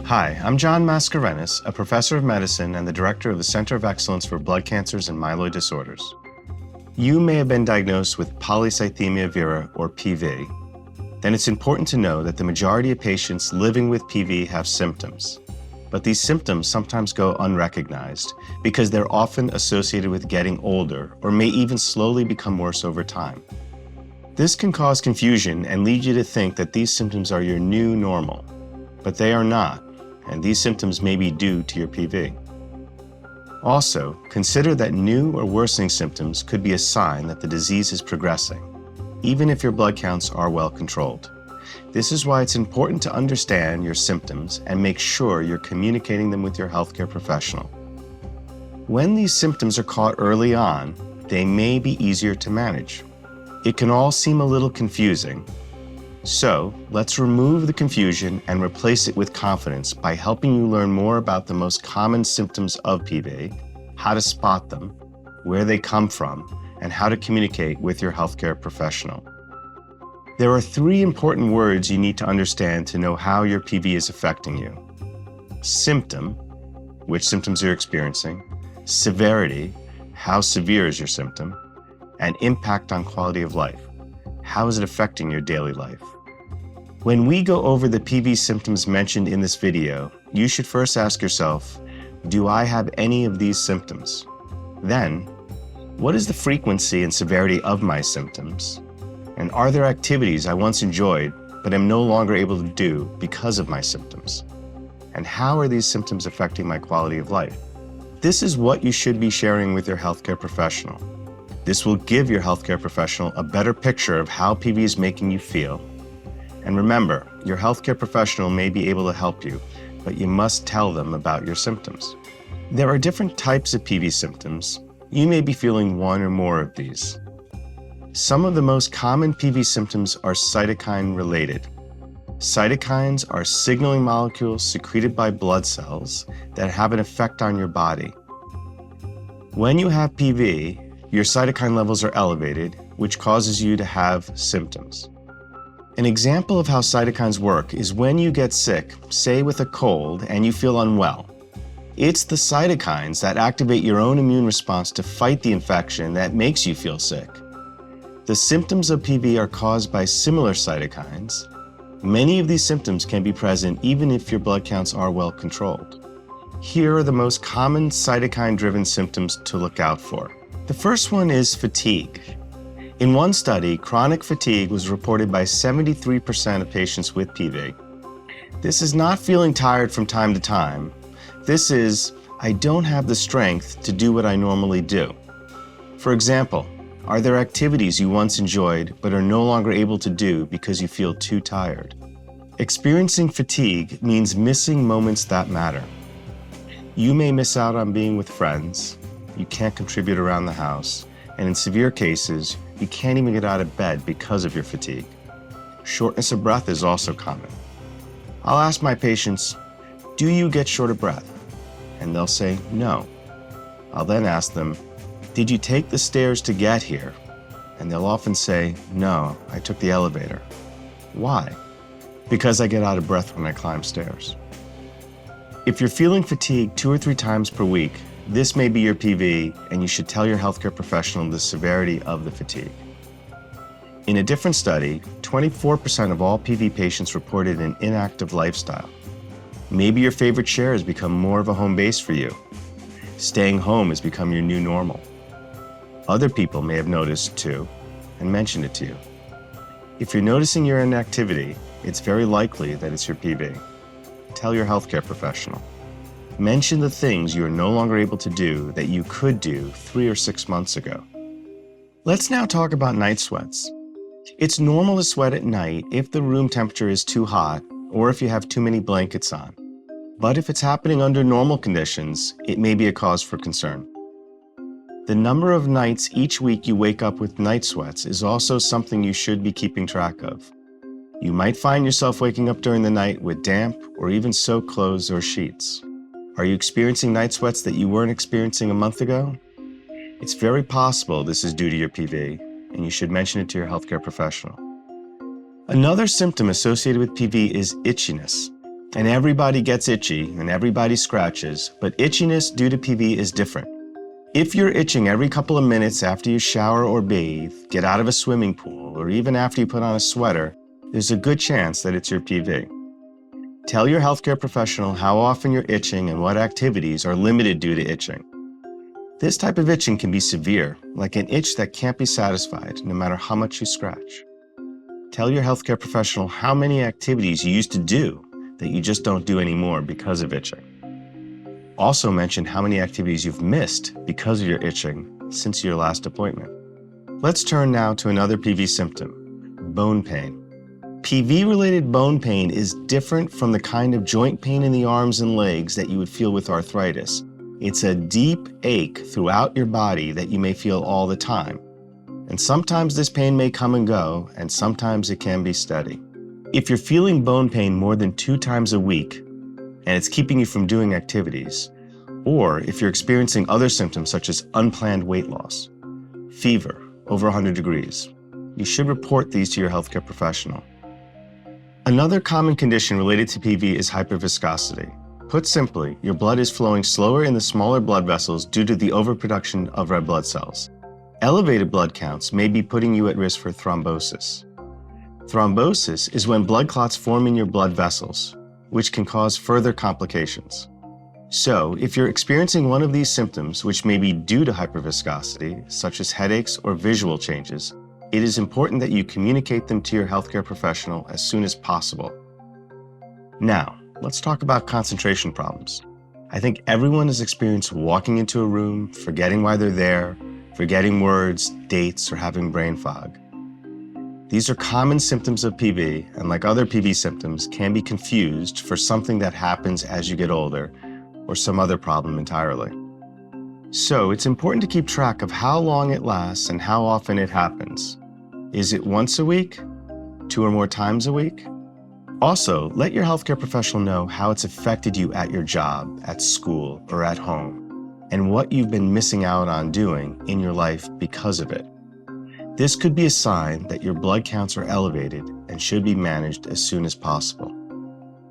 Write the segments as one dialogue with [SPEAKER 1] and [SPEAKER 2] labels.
[SPEAKER 1] Hi, I'm John Mascarenhas, a professor of medicine and the director of the Center of Excellence for Blood Cancers and Myeloid Disorders. You may have been diagnosed with Polycythemia Vera, or PV. Then it's important to know that the majority of patients living with PV have symptoms. But these symptoms sometimes go unrecognized because they're often associated with getting older or may even slowly become worse over time. This can cause confusion and lead you to think that these symptoms are your new normal, but they are not, and these symptoms may be due to your PV. Also, consider that new or worsening symptoms could be a sign that the disease is progressing, even if your blood counts are well controlled. This is why it's important to understand your symptoms and make sure you're communicating them with your healthcare professional. When these symptoms are caught early on, they may be easier to manage. It can all seem a little confusing, so let's remove the confusion and replace it with confidence by helping you learn more about the most common symptoms of PV, how to spot them, where they come from, and how to communicate with your healthcare professional. There are 3 important words you need to understand to know how your PV is affecting you. Symptom, which symptoms you're experiencing, severity, how severe is your symptom, and impact on quality of life. How is it affecting your daily life? When we go over the PV symptoms mentioned in this video, you should first ask yourself, do I have any of these symptoms? Then, what is the frequency and severity of my symptoms? And are there activities I once enjoyed but am no longer able to do because of my symptoms? And how are these symptoms affecting my quality of life? This is what you should be sharing with your healthcare professional. This will give your healthcare professional a better picture of how PV is making you feel. And remember, your healthcare professional may be able to help you, but you must tell them about your symptoms. There are different types of PV symptoms. You may be feeling one or more of these. Some of the most common PV symptoms are cytokine-related. Cytokines are signaling molecules secreted by blood cells that have an effect on your body. When you have PV, your cytokine levels are elevated, which causes you to have symptoms. An example of how cytokines work is when you get sick, say with a cold, and you feel unwell. It's the cytokines that activate your own immune response to fight the infection that makes you feel sick. The symptoms of PV are caused by similar cytokines. Many of these symptoms can be present even if your blood counts are well controlled. Here are the most common cytokine-driven symptoms to look out for. The first one is fatigue. In one study, chronic fatigue was reported by 73% of patients with PV. This is not feeling tired from time to time. This is, I don't have the strength to do what I normally do. For example, are there activities you once enjoyed but are no longer able to do because you feel too tired? Experiencing fatigue means missing moments that matter. You may miss out on being with friends, you can't contribute around the house, and in severe cases, you can't even get out of bed because of your fatigue. Shortness of breath is also common. I'll ask my patients, do you get short of breath? And they'll say, no. I'll then ask them, did you take the stairs to get here? And they'll often say, no, I took the elevator. Why? Because I get out of breath when I climb stairs. If you're feeling fatigue 2 or 3 times per week, this may be your PV, and you should tell your healthcare professional the severity of the fatigue. In a different study, 24% of all PV patients reported an inactive lifestyle. Maybe your favorite chair has become more of a home base for you. Staying home has become your new normal. Other people may have noticed too, and mentioned it to you. If you're noticing your inactivity, it's very likely that it's your PV. Tell your healthcare professional. Mention the things you are no longer able to do that you could do 3 or 6 months ago. Let's now talk about night sweats. It's normal to sweat at night if the room temperature is too hot or if you have too many blankets on. But if it's happening under normal conditions, it may be a cause for concern. The number of nights each week you wake up with night sweats is also something you should be keeping track of. You might find yourself waking up during the night with damp or even soaked clothes or sheets. Are you experiencing night sweats that you weren't experiencing a month ago? It's very possible this is due to your PV, and you should mention it to your healthcare professional. Another symptom associated with PV is itchiness. And everybody gets itchy and everybody scratches, but itchiness due to PV is different. If you're itching every couple of minutes after you shower or bathe, get out of a swimming pool, or even after you put on a sweater, there's a good chance that it's your PV. Tell your healthcare professional how often you're itching and what activities are limited due to itching. This type of itching can be severe, like an itch that can't be satisfied no matter how much you scratch. Tell your healthcare professional how many activities you used to do that you just don't do anymore because of itching. Also mention how many activities you've missed because of your itching since your last appointment. Let's turn now to another PV symptom, bone pain. PV-related bone pain is different from the kind of joint pain in the arms and legs that you would feel with arthritis. It's a deep ache throughout your body that you may feel all the time. And sometimes this pain may come and go, and sometimes it can be steady. If you're feeling bone pain more than 2 times a week, and it's keeping you from doing activities, or if you're experiencing other symptoms such as unplanned weight loss, fever over 100 degrees, you should report these to your healthcare professional. Another common condition related to PV is hyperviscosity. Put simply, your blood is flowing slower in the smaller blood vessels due to the overproduction of red blood cells. Elevated blood counts may be putting you at risk for thrombosis. Thrombosis is when blood clots form in your blood vessels, which can cause further complications. So, if you're experiencing one of these symptoms, which may be due to hyperviscosity, such as headaches or visual changes, it is important that you communicate them to your healthcare professional as soon as possible. Now, let's talk about concentration problems. I think everyone has experienced walking into a room, forgetting why they're there, forgetting words, dates, or having brain fog. These are common symptoms of PV, and like other PV symptoms, can be confused for something that happens as you get older, or some other problem entirely. So it's important to keep track of how long it lasts and how often it happens. Is it once a week? 2 or more times a week? Also, let your healthcare professional know how it's affected you at your job, at school, or at home, and what you've been missing out on doing in your life because of it. This could be a sign that your blood counts are elevated and should be managed as soon as possible.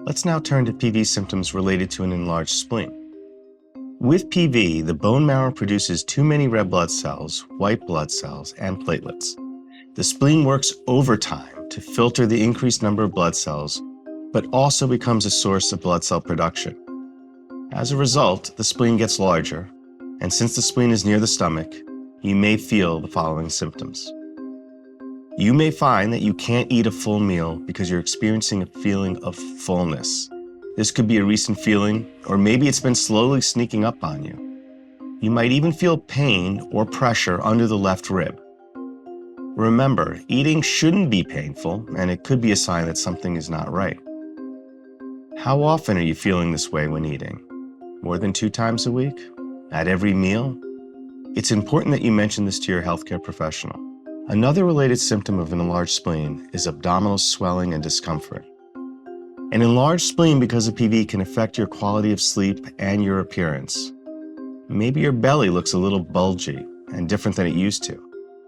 [SPEAKER 1] Let's now turn to PV symptoms related to an enlarged spleen. With PV, the bone marrow produces too many red blood cells, white blood cells, and platelets. The spleen works overtime to filter the increased number of blood cells, but also becomes a source of blood cell production. As a result, the spleen gets larger, and since the spleen is near the stomach, you may feel the following symptoms. You may find that you can't eat a full meal because you're experiencing a feeling of fullness. This could be a recent feeling, or maybe it's been slowly sneaking up on you. You might even feel pain or pressure under the left rib. Remember, eating shouldn't be painful, and it could be a sign that something is not right. How often are you feeling this way when eating? More than 2 times a week? At every meal? It's important that you mention this to your healthcare professional. Another related symptom of an enlarged spleen is abdominal swelling and discomfort. An enlarged spleen because of PV can affect your quality of sleep and your appearance. Maybe your belly looks a little bulgy and different than it used to.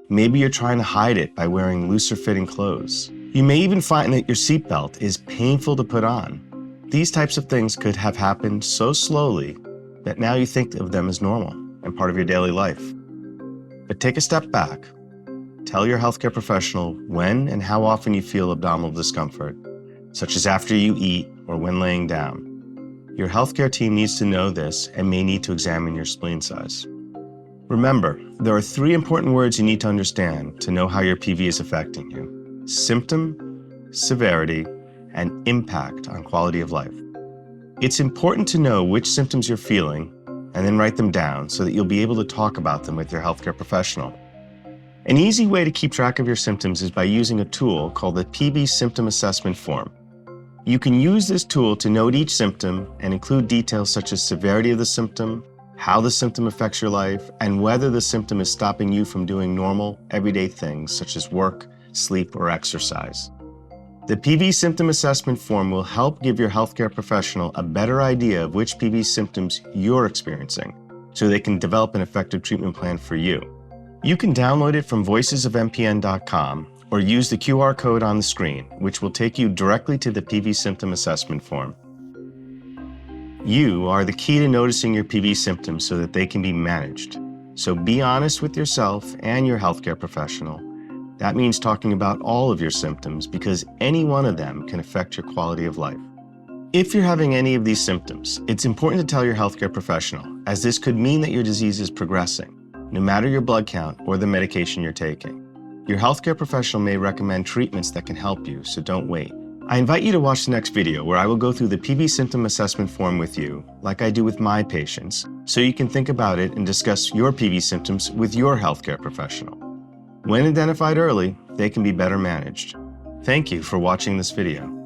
[SPEAKER 1] Maybe you're trying to hide it by wearing looser fitting clothes. You may even find that your seatbelt is painful to put on. These types of things could have happened so slowly that now you think of them as normal and part of your daily life. But take a step back. Tell your healthcare professional when and how often you feel abdominal discomfort, such as after you eat or when laying down. Your healthcare team needs to know this and may need to examine your spleen size. Remember, there are 3 important words you need to understand to know how your PV is affecting you: symptom, severity, and impact on quality of life. It's important to know which symptoms you're feeling and then write them down so that you'll be able to talk about them with your healthcare professional. An easy way to keep track of your symptoms is by using a tool called the PV Symptom Assessment Form. You can use this tool to note each symptom and include details such as severity of the symptom, how the symptom affects your life, and whether the symptom is stopping you from doing normal, everyday things such as work, sleep, or exercise. The PV Symptom Assessment Form will help give your healthcare professional a better idea of which PV symptoms you're experiencing, so they can develop an effective treatment plan for you. You can download it from voicesofmpn.com or use the QR code on the screen, which will take you directly to the PV symptom assessment form. You are the key to noticing your PV symptoms so that they can be managed. So be honest with yourself and your healthcare professional. That means talking about all of your symptoms because any one of them can affect your quality of life. If you're having any of these symptoms, it's important to tell your healthcare professional, as this could mean that your disease is progressing, no matter your blood count or the medication you're taking. Your healthcare professional may recommend treatments that can help you, so don't wait. I invite you to watch the next video where I will go through the PV symptom assessment form with you, like I do with my patients, so you can think about it and discuss your PV symptoms with your healthcare professional. When identified early, they can be better managed. Thank you for watching this video.